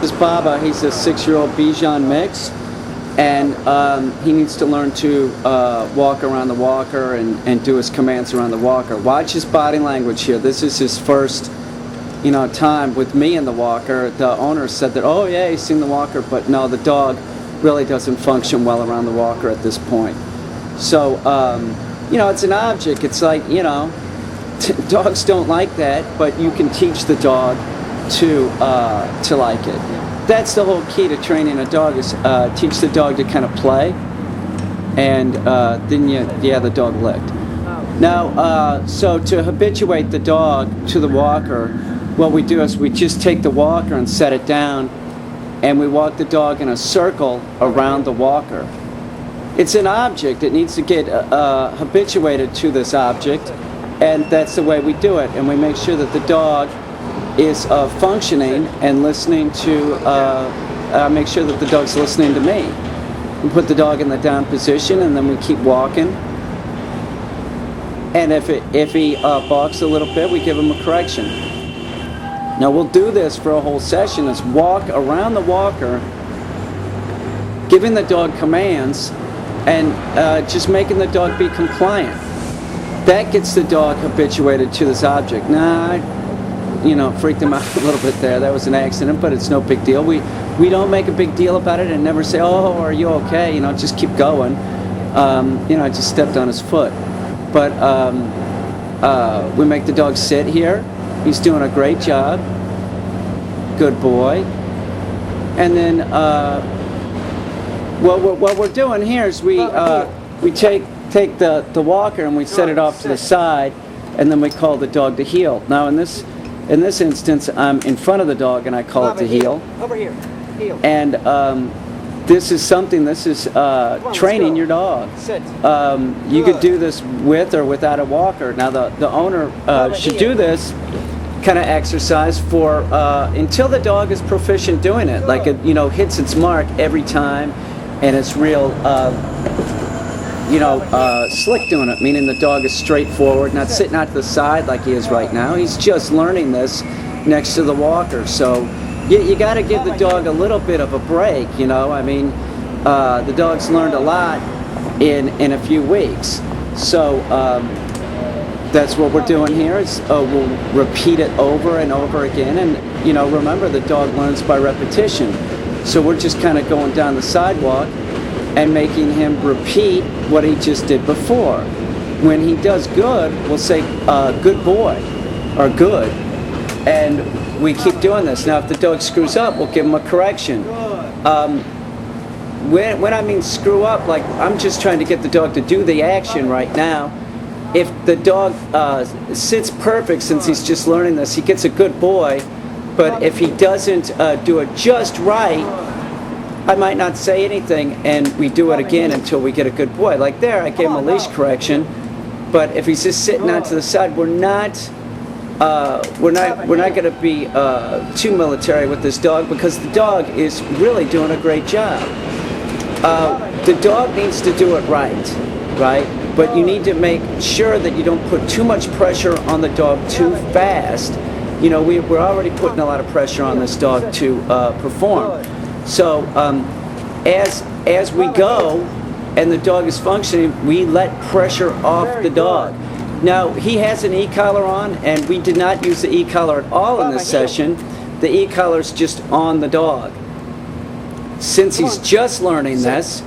is Baba. He's a 6-year-old Bichon mix, and he needs to learn to walk around the walker and do his commands around the walker. Watch his body language here. This is his first, time with me in the walker. The owner said that, oh yeah, he's seen the walker, but no, the dog really doesn't function well around the walker at this point. So, it's an object. It's like, dogs don't like that, but you can teach the dog to like it. That's the whole key to training a dog, is teach the dog to kind of play, and then the dog licked. Now, so to habituate the dog to the walker, what we do is we just take the walker and set it down, and we walk the dog in a circle around the walker. It's an object. It needs to get habituated to this object, and that's the way we do it. And we make sure that the dog is functioning and listening to, make sure that the dog's listening to me. We put the dog in the down position, and then we keep walking. And if he balks a little bit, we give him a correction. Now we'll do this for a whole session, is walk around the walker, giving the dog commands, and just making the dog be compliant. That gets the dog habituated to this object. Now, freaked him out a little bit there. That was an accident, but it's no big deal. We don't make a big deal about it and never say, oh, are you okay? Just keep going. I just stepped on his foot. But we make the dog sit here. He's doing a great job. Good boy. And then what we're doing here is we take the walker and we set it off to the side, and then we call the dog to heel. Now in this instance, I'm in front of the dog and I call it to heel. Over here, heel. And this is training your dog. Sit. You could do this with or without a walker. Now the owner should do this kind of exercise for until the dog is proficient doing it. Like it hits its mark every time, and it's real slick doing it, meaning the dog is straightforward, not sitting out to the side like he is right now. He's just learning this next to the walker. So you got to give the dog a little bit of a break, the dog's learned a lot in a few weeks. So that's what we're doing here, is we'll repeat it over and over again. And remember, the dog learns by repetition. So we're just kind of going down the sidewalk and making him repeat what he just did before. When he does good, we'll say, good boy, or good. And we keep doing this. Now, if the dog screws up, we'll give him a correction. When I mean screw up, like I'm just trying to get the dog to do the action right now. If the dog sits perfect, since he's just learning this, he gets a good boy. But if he doesn't do it just right, I might not say anything, and we do it again until we get a good boy. Like there, I gave him a leash correction. But if he's just sitting out to the side, we're not going to be too military with this dog, because the dog is really doing a great job. The dog needs to do it right? But you need to make sure that you don't put too much pressure on the dog too fast. We're already putting a lot of pressure on this dog to perform. So as we go and the dog is functioning, we let pressure off the dog. Now, he has an e-collar on, and we did not use the e-collar at all in this session. The e-collar is just on the dog. Since he's just learning this,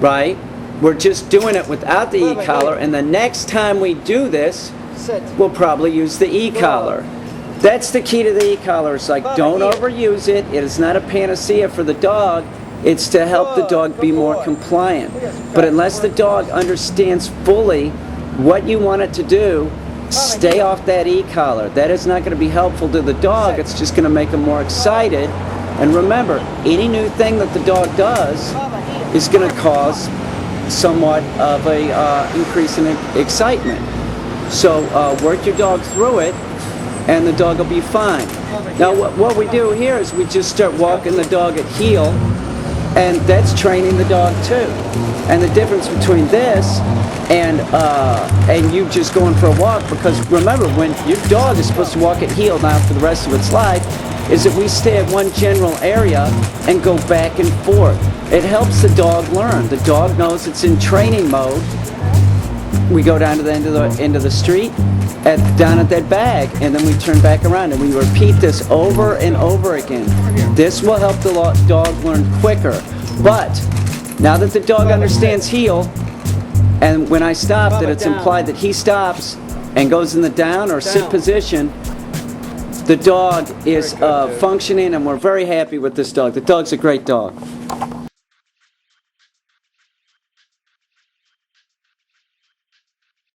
right, we're just doing it without the e-collar, and the next time we do this, we'll probably use the e-collar. That's the key to the e-collar. It's like, don't overuse it. It is not a panacea for the dog. It's to help the dog be more compliant. But unless the dog understands fully what you want it to do, stay off that e-collar. That is not going to be helpful to the dog. It's just going to make him more excited. And remember, any new thing that the dog does is going to cause somewhat of a increase in excitement. So work your dog through it, and the dog will be fine. Now what we do here is we just start walking the dog at heel, and that's training the dog too. And the difference between this and you just going for a walk, because remember, when your dog is supposed to walk at heel now for the rest of its life, is that we stay at one general area and go back and forth. It helps the dog learn. The dog knows it's in training mode. We go down to the end of the street, down at that bag, and then we turn back around, and we repeat this over and over again. This will help the dog learn quicker. But now that the dog understands heel, and when I stop, that it's implied that he stops and goes in the down or sit position, the dog is functioning, and we're very happy with this dog. The dog's a great dog.